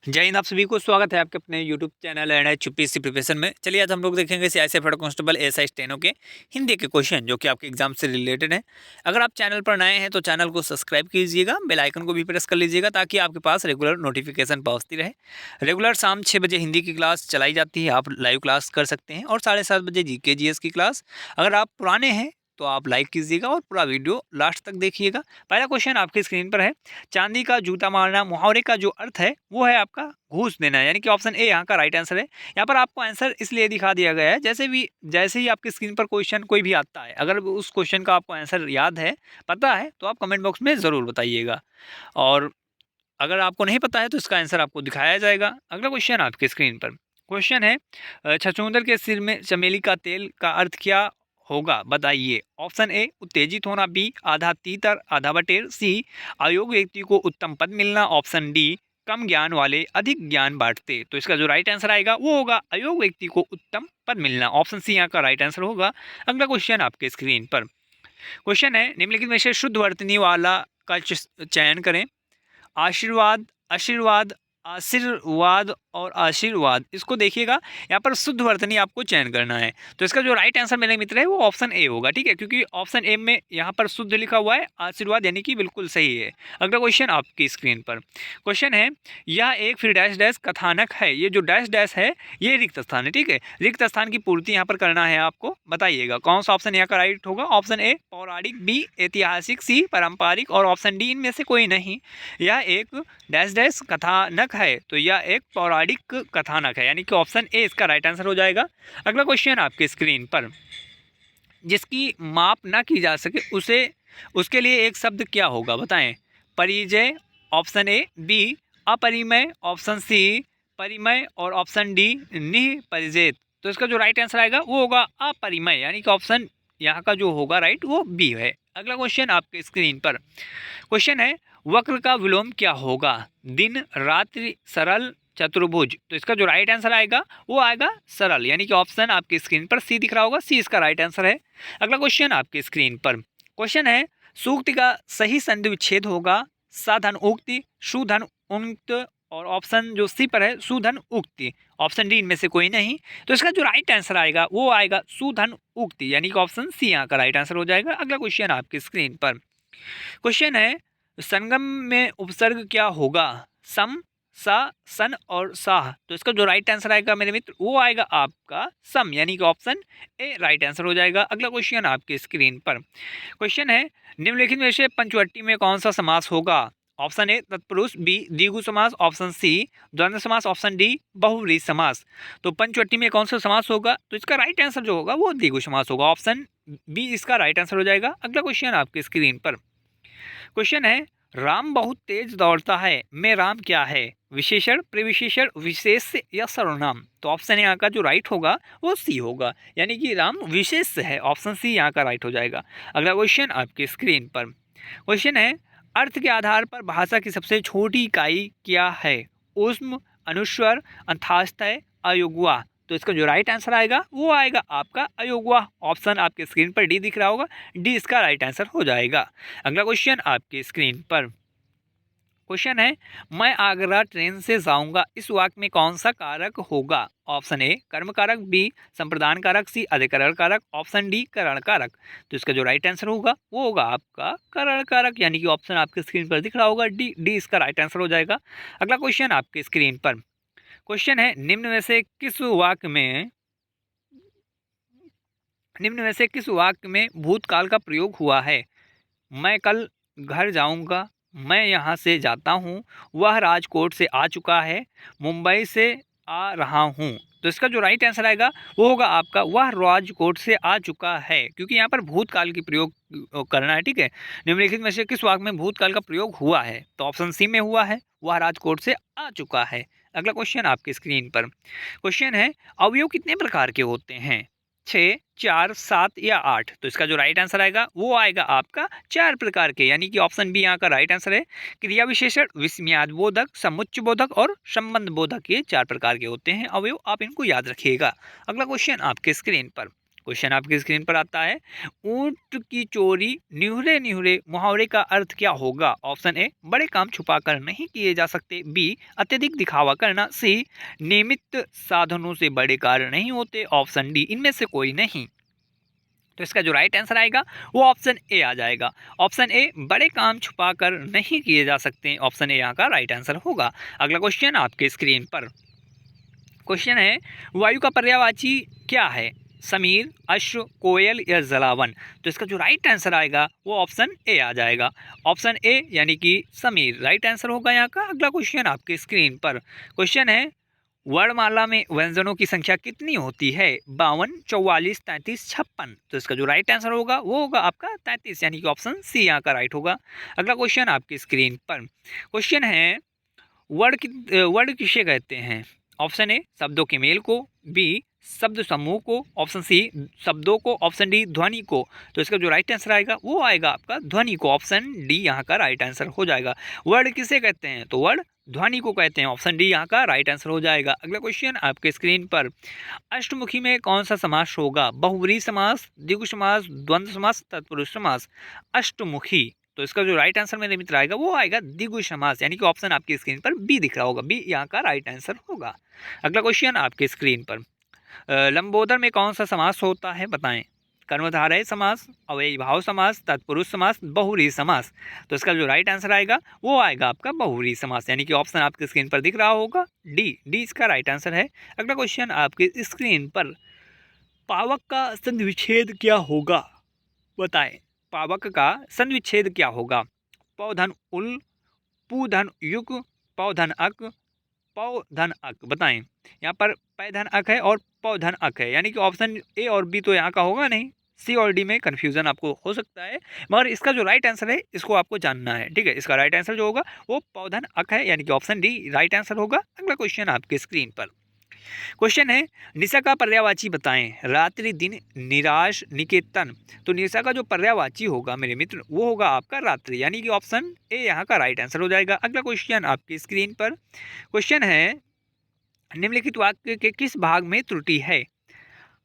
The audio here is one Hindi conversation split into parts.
जय हिंद। आप सभी को स्वागत है आपके अपने YouTube channel NH UPSC preparation में। चलिए आज हम लोग देखेंगे CISF head constable ASI steno के हिंदी के क्वेश्चन जो कि आपके एग्जाम से रिलेटेड है। अगर आप चैनल पर नए हैं तो चैनल को सब्सक्राइब कीजिएगा, बेल आइकन को भी प्रेस कर लीजिएगा ताकि आपके पास रेगुलर नोटिफिकेशन पहुंचती रहे। रेगुलर शाम 6 बजे हिंदी की क्लास चलाई जाती है, आप लाइव क्लास कर सकते हैं, और 7:30 बजे जीके जीएस की क्लास। अगर आप पुराने हैं तो आप लाइक कीजिएगा और पूरा वीडियो लास्ट तक देखिएगा। पहला क्वेश्चन आपकी स्क्रीन पर है। चांदी का जूता मारना मुहावरे का जो अर्थ है वो है आपका घूस देना, यानी कि ऑप्शन ए यहाँ का राइट आंसर है। यहाँ पर आपको आंसर इसलिए दिखा दिया गया है जैसे ही आपकी स्क्रीन पर क्वेश्चन कोई भी आता है, अगर उस क्वेश्चन का आपको आंसर याद है, पता है, तो आप कमेंट बॉक्स में ज़रूर बताइएगा। और अगर आपको नहीं पता है तो इसका आंसर आपको दिखाया जाएगा। अगला क्वेश्चन आपकी स्क्रीन पर क्वेश्चन है, छछूंदर के सिर में चमेली का तेल का अर्थ क्या होगा, बताइए। ऑप्शन ए उत्तेजित होना, बी आधा तीतर आधा बटेर, सी अयोग्य व्यक्ति को उत्तम पद मिलना, ऑप्शन डी कम ज्ञान वाले अधिक ज्ञान बांटते। तो इसका जो राइट आंसर आएगा वो होगा अयोग्य व्यक्ति को उत्तम पद मिलना, ऑप्शन सी यहाँ का राइट आंसर होगा। अगला क्वेश्चन आपके स्क्रीन पर क्वेश्चन है, निम्नलिखित में से शुद्ध वर्तनी वाला का चयन करें। आशीर्वाद, आशीर्वाद, आशीर्वाद और आशीर्वाद। इसको देखिएगा, यहाँ पर शुद्ध वर्तनी आपको चयन करना है। तो इसका जो राइट आंसर मेरे मित्र है वो ऑप्शन ए होगा, ठीक है, क्योंकि ऑप्शन ए में यहाँ पर शुद्ध लिखा हुआ है, आशीर्वाद यानी कि बिल्कुल सही है। अगला क्वेश्चन आपकी स्क्रीन पर क्वेश्चन है, यह एक फिर डैश डैश कथानक है। ये जो डैश डैश है ये रिक्त स्थान है, ठीक है। रिक्त स्थान की पूर्ति यहाँ पर करना है आपको, बताइएगा कौन सा ऑप्शन यहाँ का राइट होगा। ऑप्शन ए पौराणिक, बी ऐतिहासिक, सी पारंपरिक और ऑप्शन डी इनमें से कोई नहीं। यह एक डैश डैश कथानक है, तो यह एक पौराणिक कथानक है, यानी कि ऑप्शन ए इसका राइट आंसर हो जाएगा। अगला क्वेश्चन आपके स्क्रीन पर, जिसकी माप ना की जा सके उसे उसके लिए एक शब्द क्या होगा, बताएं। परिजय, ऑप्शन ए, बी अपरिमय, ऑप्शन सी परिमय और ऑप्शन डी निःपरिजय। तो इसका जो राइट आंसर आएगा वो होगा अपरिमय, यानी कि ऑप्शन यहाँ का जो होगा राइट वो बी है। अगला क्वेश्चन आपके स्क्रीन पर क्वेश्चन है, वक्र का विलोम क्या होगा, दिन रात्रि सरल चतुर्भुज। तो इसका जो राइट आंसर आएगा वो आएगा सरल, यानी कि ऑप्शन आपकी स्क्रीन पर सी दिख रहा होगा, सी इसका राइट आंसर है। अगला क्वेश्चन आपकी स्क्रीन पर क्वेश्चन है, सूक्ति का सही संधि विच्छेद होगा साधन उक्ति, सुधन उक्त और ऑप्शन जो सी पर है सुधन उक्ति, ऑप्शन डी इनमें से कोई नहीं। तो इसका जो राइट आंसर आएगा वो आएगा सुधन उक्ति, यानी कि ऑप्शन सी यहाँ का राइट आंसर हो जाएगा। अगला क्वेश्चन आपकी स्क्रीन पर क्वेश्चन है, संगम में उपसर्ग क्या होगा, सम, सा, सन और साह। तो इसका जो राइट आंसर आएगा मेरे मित्र वो आएगा आपका सम, यानी कि ऑप्शन ए राइट आंसर हो जाएगा। अगला क्वेश्चन आपकी स्क्रीन पर क्वेश्चन है, निम्नलिखित में से पंचवटी में कौन सा समास होगा। ऑप्शन ए तत्पुरुष, बी द्विगु समास, ऑप्शन सी द्वंद्व समास, ऑप्शन डी बहुव्रीहि समास। तो पंचवटी में कौन सा समास होगा, तो इसका राइट आंसर जो होगा वो द्विगु समास होगा, ऑप्शन बी इसका राइट आंसर हो जाएगा। अगला क्वेश्चन आपकी स्क्रीन पर क्वेश्चन है, राम बहुत तेज दौड़ता है में राम क्या है, विशेषण, प्रविशेषण, विशेष या सर्वनाम। तो ऑप्शन यहाँ का जो राइट होगा वो सी होगा, यानी कि राम विशेष है, ऑप्शन सी यहाँ का राइट हो जाएगा। अगला क्वेश्चन आपकी स्क्रीन पर क्वेश्चन है, अर्थ के आधार पर भाषा की सबसे छोटी इकाई क्या है, ऊष्म, अनुस्वर, अंतःस्थय, अयोग्वा। तो इसका जो राइट आंसर आएगा वो आएगा आपका अयोग्वा, ऑप्शन आपके स्क्रीन पर डी दिख रहा होगा, डी इसका राइट आंसर हो जाएगा। अगला क्वेश्चन आपकी स्क्रीन पर क्वेश्चन है, मैं आगरा ट्रेन से जाऊंगा, इस वाक्य में कौन सा कारक होगा। ऑप्शन ए कर्म कारक, बी संप्रदान कारक, सी अधिकरण कारक, ऑप्शन डी करण कारक। तो इसका जो राइट आंसर होगा वो होगा आपका करण कारक, यानी कि ऑप्शन आपके स्क्रीन पर दिख रहा होगा, डी, डी इसका राइट आंसर हो जाएगा। अगला क्वेश्चन आपके स्क्रीन पर क्वेश्चन है, निम्न में से किस वाक्य में भूतकाल का प्रयोग हुआ है। मैं कल घर जाऊंगा, मैं यहाँ से जाता हूँ, वह राजकोट से आ चुका है, मुंबई से आ रहा हूँ। तो इसका जो राइट आंसर आएगा वो होगा आपका वह राजकोट से आ चुका है, क्योंकि यहाँ पर भूतकाल की प्रयोग करना है, ठीक है। निम्नलिखित में से किस वाक्य में भूतकाल का प्रयोग हुआ है, तो ऑप्शन सी में हुआ है, वह राजकोट से आ चुका है। अगला क्वेश्चन आपकी स्क्रीन पर क्वेश्चन है, अवयव कितने प्रकार के होते हैं, 6, 4, 7 या 8। तो इसका जो राइट आंसर आएगा वो आएगा आपका 4 प्रकार के, यानी कि ऑप्शन बी यहाँ का राइट आंसर है। क्रिया विशेषण, विस्मयाद बोधक, समुच्च बोधक और संबंध बोधक, ये 4 प्रकार के होते हैं अवयव, आप इनको याद रखिएगा। अगला क्वेश्चन आपके स्क्रीन पर क्वेश्चन आपकी स्क्रीन पर आता है, ऊंट की चोरी निहुरे निहुरे मुहावरे का अर्थ क्या होगा? ऑप्शन ए, बड़े काम छुपा कर नहीं किए जा सकते। बी, अत्यधिक दिखावा करना। सी, नियमित साधनों से बड़े कार्य नहीं होते। ऑप्शन डी, इनमें से कोई नहीं। तो इसका जो राइट आंसर आएगा वो ऑप्शन ए आ जाएगा। ऑप्शन ए, बड़े काम छुपा कर नहीं किए जा सकते। ऑप्शन ए यहाँ का राइट आंसर होगा। अगला क्वेश्चन आपके स्क्रीन पर क्वेश्चन है, वायु का पर्यायवाची क्या है? समीर, अश्व, कोयल या जलावन? तो इसका जो राइट आंसर आएगा वो ऑप्शन ए आ जाएगा। ऑप्शन ए यानी कि समीर राइट आंसर होगा यहाँ का। अगला क्वेश्चन आपके स्क्रीन पर क्वेश्चन है, वर्णमाला में व्यंजनों की संख्या कितनी होती है? 52, 44, 33, 56? तो इसका जो राइट आंसर होगा वो होगा आपका 33 यानी कि ऑप्शन सी यहाँ का राइट होगा। अगला क्वेश्चन आपकी स्क्रीन पर क्वेश्चन है, वर्ड किसे कहते हैं? ऑप्शन ए, शब्दों के मेल को। बी, शब्द समूह को। ऑप्शन सी, शब्दों को। ऑप्शन डी, ध्वनि को। तो इसका जो राइट आंसर आएगा वो आएगा आपका ध्वनि को। ऑप्शन डी यहाँ का राइट आंसर हो जाएगा। वर्ड किसे कहते हैं? तो वर्ड ध्वनि को कहते हैं। ऑप्शन डी यहाँ का राइट आंसर हो जाएगा। अगला क्वेश्चन आपके स्क्रीन पर, अष्टमुखी में कौन सा समास होगा? बहुव्रीहि समास, द्विगु समास, द्वंद्व समास, तत्पुरुष समास? अष्टमुखी, तो इसका जो राइट आंसर मेरे मित्र आएगा वो आएगा द्विगु समास यानी कि ऑप्शन आपकी स्क्रीन पर बी दिख रहा होगा। बी यहाँ का राइट आंसर होगा। अगला क्वेश्चन आपके स्क्रीन पर, लंबोदर में कौन सा समास होता है? बताएं। कर्मधारय समास, अव्ययी भाव समास, तत्पुरुष समास, बहुव्रीहि समास? तो इसका जो राइट आंसर आएगा वो आएगा आपका बहुव्रीहि समास यानी कि ऑप्शन आपके स्क्रीन पर दिख रहा होगा डी। डी इसका राइट आंसर है। अगला क्वेश्चन आपके स्क्रीन पर, पावक का संधिविच्छेद क्या होगा? बताएं। पावक का संधिविच्छेद क्या होगा? पौधन उल, पूधन युग, पौधन अक, पौधन अक? बताएं। यहाँ पर पैधन अक है और पौधन अक है यानी कि ऑप्शन ए और बी तो यहाँ का होगा नहीं। सी और डी में कन्फ्यूजन आपको हो सकता है, मगर इसका जो राइट आंसर है इसको आपको जानना है। ठीक है, इसका राइट आंसर जो होगा वो पौधन अक है यानी कि ऑप्शन डी राइट आंसर होगा। अगला क्वेश्चन आपके स्क्रीन पर क्वेश्चन है, निशा का पर्यायवाची बताएं। रात्रि, दिन, निराश, निकेतन? तो निशा का जो पर्यायवाची होगा मेरे मित्र वो होगा आपका रात्रि यानी कि ऑप्शन ए यहाँ का राइट आंसर हो जाएगा। अगला क्वेश्चन आपकी स्क्रीन पर क्वेश्चन है, निम्नलिखित वाक्य के किस भाग में त्रुटि है?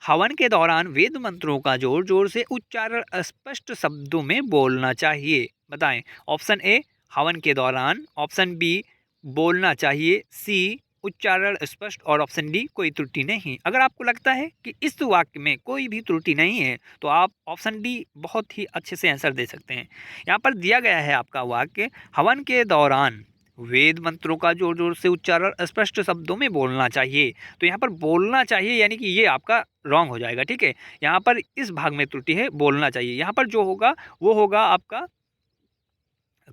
हवन के दौरान वेद मंत्रों का जोर जोर से उच्चारण स्पष्ट शब्दों में बोलना चाहिए। बताएं। ऑप्शन ए, हवन के दौरान। ऑप्शन बी, बोलना चाहिए। सी, उच्चारण स्पष्ट। और ऑप्शन डी, कोई त्रुटि नहीं। अगर आपको लगता है कि इस वाक्य में कोई भी त्रुटि नहीं है तो आप ऑप्शन डी बहुत ही अच्छे से आंसर दे सकते हैं। यहाँ पर दिया गया है आपका वाक्य, हवन के दौरान वेद मंत्रों का जोर जोर से उच्चारण स्पष्ट शब्दों में बोलना चाहिए। तो यहाँ पर बोलना चाहिए यानी कि ये आपका रॉन्ग हो जाएगा। ठीक है, यहाँ पर इस भाग में त्रुटि है, बोलना चाहिए। यहाँ पर जो होगा वो होगा आपका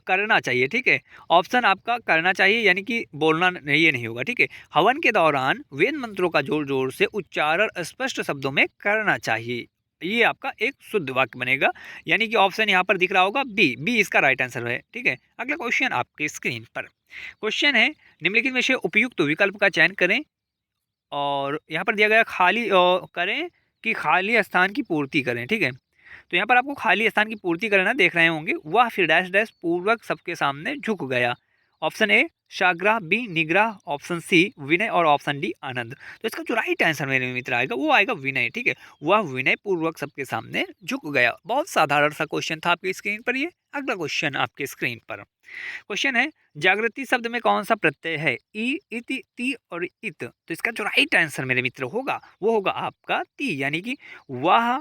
करना चाहिए। ठीक है, ऑप्शन आपका करना चाहिए यानी कि बोलना ये नहीं होगा। ठीक है, हवन के दौरान वेद मंत्रों का जोर जोर से उच्चारण स्पष्ट शब्दों में करना चाहिए, ये आपका एक शुद्ध वाक्य बनेगा यानी कि ऑप्शन यहाँ पर दिख रहा होगा बी। बी इसका राइट आंसर है। ठीक है, अगला क्वेश्चन आपके स्क्रीन पर क्वेश्चन है, निम्नलिखित में से उपयुक्त विकल्प का चयन करें और यहाँ पर दिया गया खाली करें कि खाली स्थान की पूर्ति करें। ठीक है, तो यहाँ पर आपको खाली स्थान की पूर्ति करना देख रहे होंगे। वह फिर डैश डैश पूर्वक सबके सामने झुक गया। ऑप्शन ए शाग्राह, बी निग्रह, ऑप्शन सी विनय और ऑप्शन डी आनंद। तो इसका जो राइट आंसर मेरे मित्र आएगा वो आएगा विनय। ठीक है, वह विनय पूर्वक सबके सामने झुक गया। बहुत साधारण सा क्वेश्चन था आपकी स्क्रीन पर ये। अगला क्वेश्चन आपके स्क्रीन पर क्वेश्चन है, जागृति शब्द में कौन सा प्रत्यय है? ई, इति, ती और इत? तो इसका जो राइट आंसर मेरे मित्र होगा वो होगा आपका ती यानी कि वह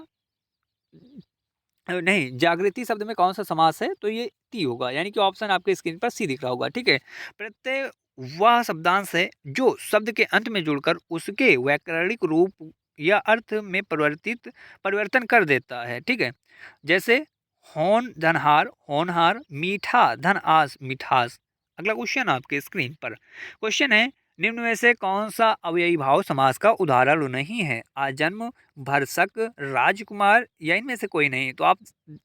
नहीं, जागृति शब्द में कौन सा समास है? तो ये ती होगा यानी कि ऑप्शन आपके स्क्रीन पर सी दिख रहा होगा। ठीक है, प्रत्यय वह शब्दांश है जो शब्द के अंत में जुड़कर उसके व्याकरणिक रूप या अर्थ में परिवर्तन कर देता है। ठीक है, जैसे होन धनहार, होनहार, मीठा धन आस, मिठास। अगला क्वेश्चन आपके स्क्रीन पर क्वेश्चन है, निम्न में से कौन सा अव्ययी भाव समास का उदाहरण नहीं है? आजन्म, भरसक, राजकुमार या इनमें से कोई नहीं? तो आप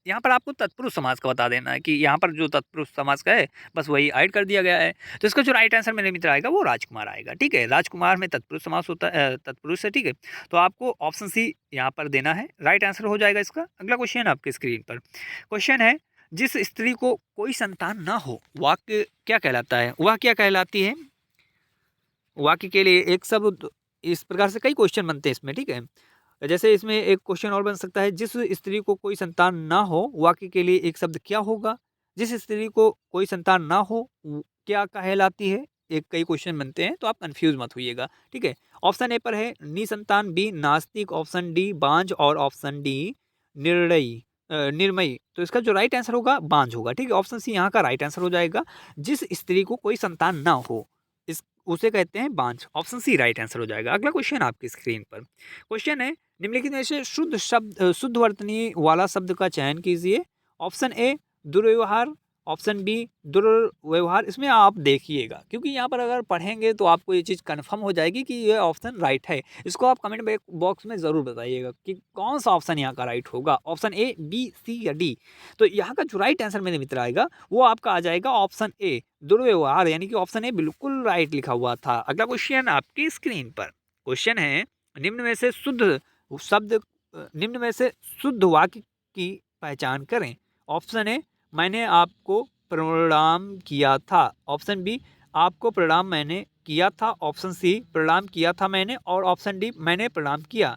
यहाँ पर आपको तत्पुरुष समास का बता देना है कि यहाँ पर जो तत्पुरुष समास का है बस वही ऐड कर दिया गया है। तो इसका जो राइट आंसर मेरे मित्र आएगा वो राजकुमार आएगा। ठीक है, राजकुमार में तत्पुरुष समास होता है, तत्पुरुष है। ठीक है, तो आपको ऑप्शन सी यहाँ पर देना है, राइट आंसर हो जाएगा इसका। अगला क्वेश्चन आपके स्क्रीन पर क्वेश्चन है, जिस स्त्री को कोई संतान ना हो वाक्य क्या कहलाता है? वह क्या कहलाती है? वाक्य के लिए एक शब्द, इस प्रकार से कई क्वेश्चन बनते हैं इसमें। ठीक है, जैसे इसमें एक क्वेश्चन और बन सकता है, जिस स्त्री को कोई संतान ना हो वाक्य के लिए एक शब्द क्या होगा? जिस स्त्री को कोई संतान ना हो क्या कहलाती है? एक कई क्वेश्चन बनते हैं तो आप कंफ्यूज मत होइएगा, ठीक है। ऑप्शन ए पर है निसंतान, बी नास्तिक, ऑप्शन डी बांझ और ऑप्शन डी निर्णयी निर्मयी। तो इसका जो राइट आंसर होगा बांझ होगा, ठीक है। ऑप्शन सी यहाँ का राइट आंसर हो जाएगा। जिस स्त्री को कोई संतान ना हो इस उसे कहते हैं बांझ। ऑप्शन सी राइट आंसर हो जाएगा। अगला क्वेश्चन आपकी स्क्रीन पर क्वेश्चन है, निम्नलिखित में से शुद्ध शब्द शुद्ध वर्तनी वाला शब्द का चयन कीजिए। ऑप्शन ए दुर्व्यवहार, ऑप्शन बी दुर्व्यवहार। इसमें आप देखिएगा क्योंकि यहाँ पर अगर पढ़ेंगे तो आपको ये चीज़ कंफर्म हो जाएगी कि ये ऑप्शन राइट है। इसको आप कमेंट बॉक्स में ज़रूर बताइएगा कि कौन सा ऑप्शन यहाँ का राइट होगा, ऑप्शन ए, बी, सी या डी। तो यहाँ का जो राइट आंसर मेरे मित्र आएगा वो आपका आ जाएगा ऑप्शन ए दुर्व्यवहार, यानी कि ऑप्शन ए बिल्कुल राइट लिखा हुआ था। अगला क्वेश्चन आपकी स्क्रीन पर क्वेश्चन है, निम्न में से शुद्ध शब्द निम्न में से शुद्ध वाक्य की पहचान करें। ऑप्शन ए मैंने आपको प्रणाम किया था, ऑप्शन बी आपको प्रणाम मैंने किया था, ऑप्शन सी प्रणाम किया था मैंने, और ऑप्शन डी मैंने प्रणाम किया।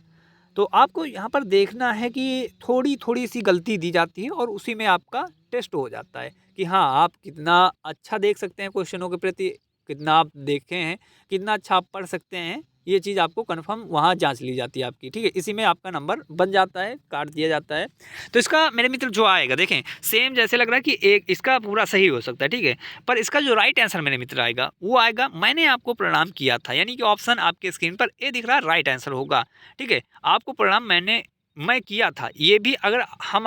तो आपको यहाँ पर देखना है कि थोड़ी थोड़ी सी गलती दी जाती है और उसी में आपका टेस्ट हो जाता है कि हाँ आप कितना अच्छा देख सकते हैं क्वेश्चनों के प्रति, कितना आप देखे हैं, कितना अच्छा आप पढ़ सकते हैं। ये चीज़ आपको कंफर्म वहाँ जांच ली जाती है आपकी, ठीक है। इसी में आपका नंबर बन जाता है, काट दिया जाता है। तो इसका मेरे मित्र जो आएगा देखें सेम जैसे लग रहा है कि एक इसका पूरा सही हो सकता है, ठीक है। पर इसका जो राइट आंसर मेरे मित्र आएगा वो आएगा मैंने आपको प्रणाम किया था, यानी कि ऑप्शन आपके स्क्रीन पर ए दिख रहा है, राइट आंसर होगा, ठीक है। आपको प्रणाम मैं किया था, ये भी अगर हम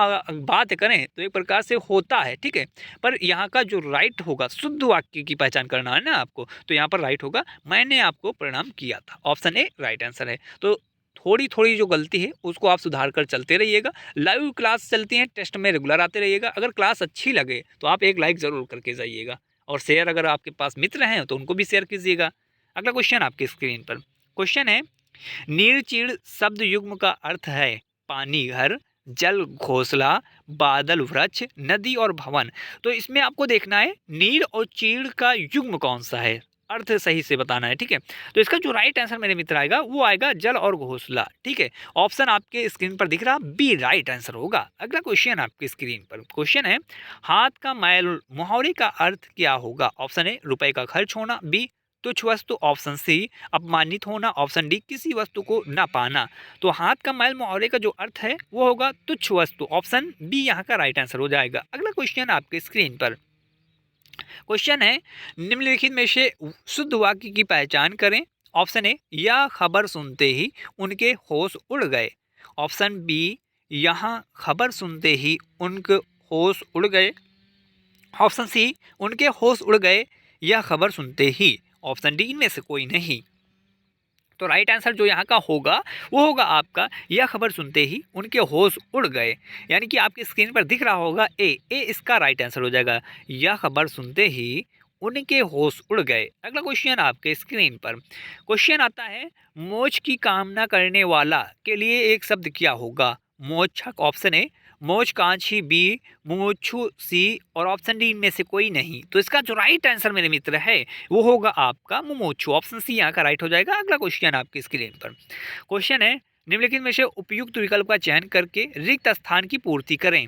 बात करें तो एक प्रकार से होता है, ठीक है। पर यहाँ का जो राइट होगा, शुद्ध वाक्य की पहचान करना है ना आपको, तो यहाँ पर राइट होगा मैंने आपको प्रणाम किया था, ऑप्शन ए राइट आंसर है। तो थोड़ी थोड़ी जो गलती है उसको आप सुधार कर चलते रहिएगा। लाइव क्लास चलती हैं, टेस्ट में रेगुलर आते रहिएगा। अगर क्लास अच्छी लगे तो आप एक लाइक ज़रूर करके जाइएगा, और शेयर अगर आपके पास मित्र हैं तो उनको भी शेयर कीजिएगा। अगला क्वेश्चन आपकी स्क्रीन पर क्वेश्चन है, नीर चीड़ शब्द युग्म का अर्थ है पानी घर, जल घोंसला, बादल वृक्ष, नदी और भवन। तो इसमें आपको देखना है नीर और चीड़ का युग्म कौन सा है, अर्थ सही से बताना है, ठीक है। तो इसका जो राइट आंसर मेरे मित्र आएगा वो आएगा जल और घोंसला, ठीक है। ऑप्शन आपके स्क्रीन पर दिख रहा बी राइट आंसर होगा। अगला क्वेश्चन आपकी स्क्रीन पर क्वेश्चन है, हाथ का मैल मुहावरे का अर्थ क्या होगा। ऑप्शन ए रुपए का खर्च होना, बी तुच्छ वस्तु, ऑप्शन सी अपमानित होना, ऑप्शन डी किसी वस्तु को न पाना। तो हाथ का मैल मुहावरे का जो अर्थ है वो होगा तुच्छ वस्तु, ऑप्शन बी यहाँ का राइट आंसर हो जाएगा। अगला क्वेश्चन आपके स्क्रीन पर क्वेश्चन है, निम्नलिखित में से शुद्ध वाक्य की पहचान करें। ऑप्शन ए यह खबर सुनते ही उनके होश उड़ गए, ऑप्शन बी यहाँ खबर सुनते ही उनके होश उड़ गए, ऑप्शन सी उनके होश उड़ गए यह खबर सुनते ही, ऑप्शन डी इनमें से कोई नहीं। तो राइट आंसर जो यहाँ का होगा वो होगा आपका यह खबर सुनते ही उनके होश उड़ गए, यानी कि आपकी स्क्रीन पर दिख रहा होगा ए इसका राइट आंसर हो जाएगा, यह खबर सुनते ही उनके होश उड़ गए। अगला क्वेश्चन आपके स्क्रीन पर क्वेश्चन आता है, मोक्ष की कामना करने वाला के लिए एक शब्द क्या होगा। मोक्षक ऑप्शन ए, मोक्षकांक्षी बी, मुमुक्षु सी, और ऑप्शन डी इनमें से कोई नहीं। तो इसका जो राइट आंसर मेरे मित्र है वो होगा आपका मुमुक्षु, ऑप्शन सी यहाँ का राइट हो जाएगा। अगला क्वेश्चन आपकी स्क्रीन पर क्वेश्चन है, निम्नलिखित में से उपयुक्त विकल्प का चयन करके रिक्त स्थान की पूर्ति करें।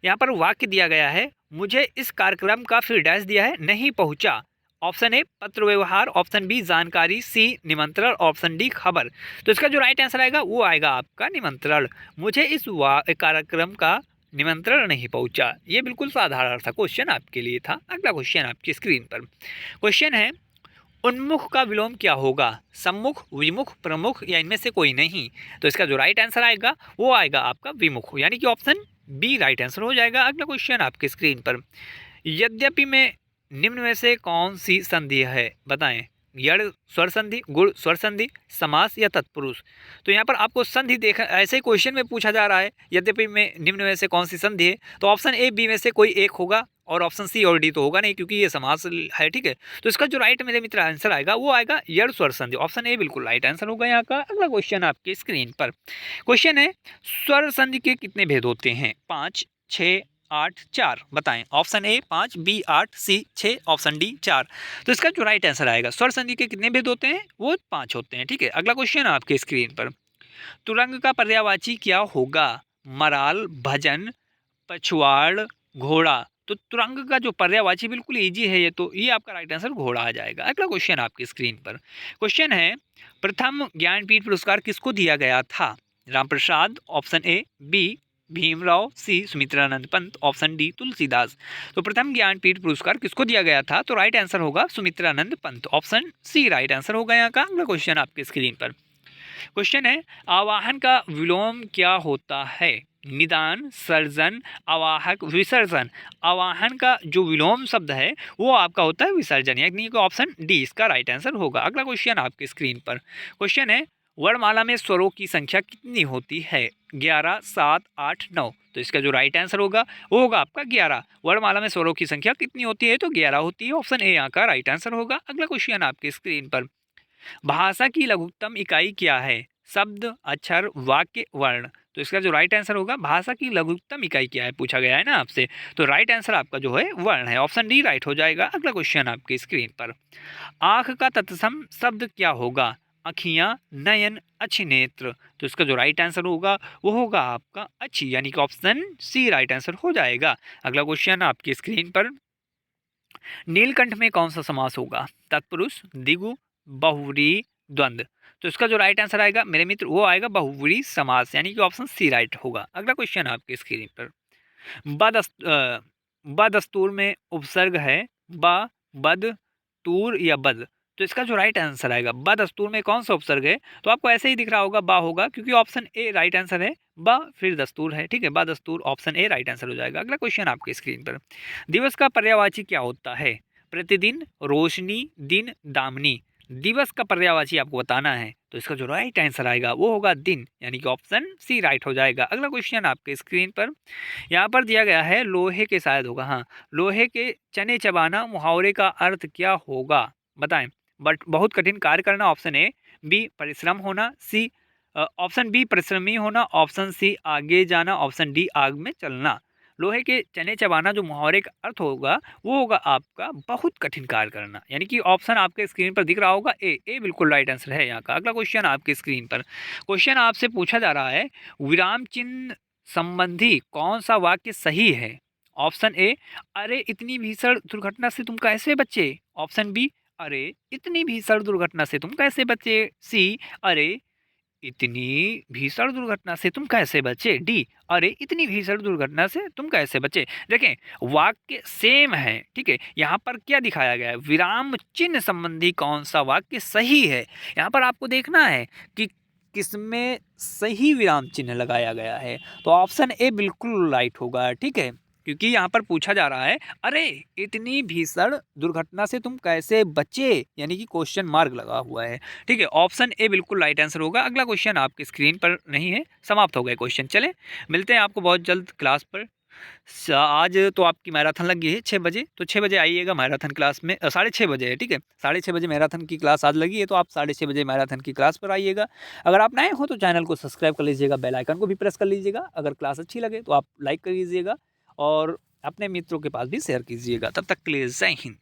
यहाँ पर वाक्य दिया गया है, मुझे इस कार्यक्रम का फिर डैश दिया है नहीं पहुँचा, ऑप्शन ए पत्र व्यवहार, ऑप्शन बी जानकारी, सी निमंत्रण, ऑप्शन डी खबर। तो इसका जो राइट आंसर आएगा वो आएगा आपका निमंत्रण, मुझे इस कार्यक्रम का निमंत्रण नहीं पहुंचा। ये बिल्कुल साधारण सा क्वेश्चन आपके लिए था। अगला क्वेश्चन आपकी स्क्रीन पर क्वेश्चन है, उन्मुख का विलोम क्या होगा। सम्मुख, विमुख, प्रमुख या इनमें से कोई नहीं। तो इसका जो राइट आंसर आएगा वो आएगा आपका विमुख, यानी कि ऑप्शन बी राइट आंसर हो जाएगा। अगला क्वेश्चन आपके स्क्रीन पर, यद्यपि में निम्न में से कौन सी संधि है बताएं। यड़ स्वर संधि, गुण स्वर संधि, समास या तत्पुरुष। तो यहाँ पर आपको संधि देखा, ऐसे ही क्वेश्चन में पूछा जा रहा है यद्यपि में निम्न में से कौन सी संधि है, तो ऑप्शन ए बी में से कोई एक होगा, और ऑप्शन सी और डी तो होगा नहीं क्योंकि ये समास है, ठीक है। तो इसका जो राइट मेरे मित्र आंसर आएगा वो आएगा यड़ स्वर संधि, ऑप्शन ए बिल्कुल राइट आंसर होगा यहाँ का। अगला क्वेश्चन आपके स्क्रीन पर क्वेश्चन है, स्वर संधि के कितने भेद होते हैं। 5, 6, 8, 4 बताएं। Option A 5, B 8, C 6, option D 4। तो इसका जो राइट आंसर आएगा, स्वर संधि के कितने भेद होते हैं वो 5 होते हैं, ठीक है। अगला क्वेश्चन आपके स्क्रीन पर तुरंग का पर्यायवाची क्या होगा? मराल, भजन, पछवाड़, घोड़ा। तो तुरंग का जो पर्यायवाची बिल्कुल इजी है, ये आपका राइट आंसर घोड़ा आ जाएगा। अगला क्वेश्चन आपकी स्क्रीन पर क्वेश्चन है, प्रथम ज्ञानपीठ पुरस्कार किसको दिया गया था? Ramprasad, option A, B Bhimrao, C Sumitranand Pant, option D Tulsidas. तो प्रथम ज्ञानपीठ पुरस्कार किसको दिया गया था? तो राइट आंसर होगा Sumitranand Pant, option C right answer होगा यहाँ का। अगला क्वेश्चन आपके स्क्रीन पर क्वेश्चन है, आवाहन का विलोम क्या होता है? निदान, सर्जन, आवाहक, विसर्जन। आवाहन का जो विलोम शब्द है वो आपका होता है विसर्जन, यानी कि ऑप्शन डी इसका राइट आंसर होगा। अगला क्वेश्चन आपके स्क्रीन पर क्वेश्चन है, वर्णमाला में स्वरों की संख्या कितनी होती है? 11, 7, 8, 9। तो इसका जो राइट आंसर होगा वो होगा आपका 11। वर्णमाला में स्वरों की संख्या कितनी होती है? तो 11 होती है, ऑप्शन ए यहाँ का राइट आंसर होगा। अगला क्वेश्चन आपके स्क्रीन पर, भाषा की लघुत्तम इकाई क्या है? शब्द, अक्षर, वाक्य, वर्ण। तो इसका जो राइट आंसर होगा, भाषा की लघुत्तम इकाई क्या है पूछा गया है ना आपसे, तो राइट आंसर आपका जो है वर्ण है, ऑप्शन डी राइट हो जाएगा। अगला क्वेश्चन आपकी स्क्रीन पर, आंख का तत्सम शब्द क्या होगा? अखियां, नयन, अच्छी नेत्र। तो इसका जो राइट आंसर होगा वो होगा आपका अच्छी, यानी कि ऑप्शन सी राइट आंसर हो जाएगा। अगला क्वेश्चन आपकी स्क्रीन पर, नीलकंठ में कौन सा समास होगा? तत्पुरुष, द्विगु, बहुव्रीहि, द्वंद्व। तो इसका जो राइट आंसर आएगा मेरे मित्र वो आएगा बहुव्रीहि समास, यानी कि ऑप्शन सी राइट होगा। अगला क्वेश्चन आपके स्क्रीन पर, बदस्तूर में उपसर्ग है ब, बद, तूर या बद। तो इसका जो राइट आंसर आएगा, बदस्तूर में कौन सा उपसर्ग है? तो आपको ऐसे ही दिख रहा होगा बा होगा, क्योंकि ऑप्शन ए राइट आंसर है, ब फिर दस्तूर है, ठीक है, बदस्तूर, ऑप्शन ए राइट आंसर हो जाएगा। अगला क्वेश्चन आपके स्क्रीन पर, दिवस का पर्यायवाची क्या होता है? प्रतिदिन, रोशनी, दिन, दामिनी। दिवस का पर्यायवाची आपको बताना है, तो इसका जो राइट आंसर आएगा वो होगा दिन, यानी कि ऑप्शन सी राइट हो जाएगा। अगला क्वेश्चन आपके स्क्रीन पर यहाँ पर दिया गया है, लोहे के, शायद होगा, हाँ, लोहे के चने चबाना मुहावरे का अर्थ क्या होगा? बताएं। बट बहुत कठिन कार्य करना, ऑप्शन ए, बी परिश्रम होना, सी ऑप्शन बी परिश्रमी होना, ऑप्शन सी आगे जाना, ऑप्शन डी आग में चलना। लोहे के चने चबाना जो मुहावरे का अर्थ होगा वो होगा आपका बहुत कठिन कार्य करना, यानी कि ऑप्शन आपके स्क्रीन पर दिख रहा होगा ए बिल्कुल राइट आंसर है यहाँ का। अगला क्वेश्चन आपके स्क्रीन पर क्वेश्चन आपसे पूछा जा रहा है, विराम चिन्ह संबंधी कौन सा वाक्य सही है? ऑप्शन ए, अरे इतनी भीषण दुर्घटना से तुम कैसे बचे, ऑप्शन बी, अरे इतनी भीषण दुर्घटना से तुम कैसे बचे, सी, अरे इतनी भीषण दुर्घटना से तुम कैसे बचे, डी, अरे इतनी भीषण दुर्घटना से तुम कैसे बचे। देखें वाक्य सेम है, ठीक है, यहाँ पर क्या दिखाया गया है, विराम चिन्ह संबंधी कौन सा वाक्य सही है। यहाँ पर आपको देखना है कि किसमें सही विराम चिन्ह लगाया गया है, तो ऑप्शन ए बिल्कुल राइट होगा, ठीक है, क्योंकि यहाँ पर पूछा जा रहा है, अरे इतनी भीषण दुर्घटना से तुम कैसे बचे, यानी कि क्वेश्चन मार्क लगा हुआ है, ठीक है, ऑप्शन ए बिल्कुल राइट आंसर होगा। अगला क्वेश्चन आपकी स्क्रीन पर नहीं है, समाप्त हो गए क्वेश्चन। चले मिलते हैं आपको बहुत जल्द क्लास पर। आज तो आपकी मैराथन लगी है 6 बजे, तो 6 बजे आइएगा मैराथन क्लास में, 6:30 बजे है, ठीक है, 6:30 बजे मैराथन की क्लास आज लगी है, तो आप 6:30 बजे मैराथन की क्लास पर आइएगा। अगर आप नए हो तो चैनल को सब्सक्राइब कर लीजिएगा, बेल आइकन को भी प्रेस कर लीजिएगा, अगर क्लास अच्छी लगे तो आप लाइक कर लीजिएगा और अपने मित्रों के पास भी शेयर कीजिएगा। तब तक के लिए जय हिंद।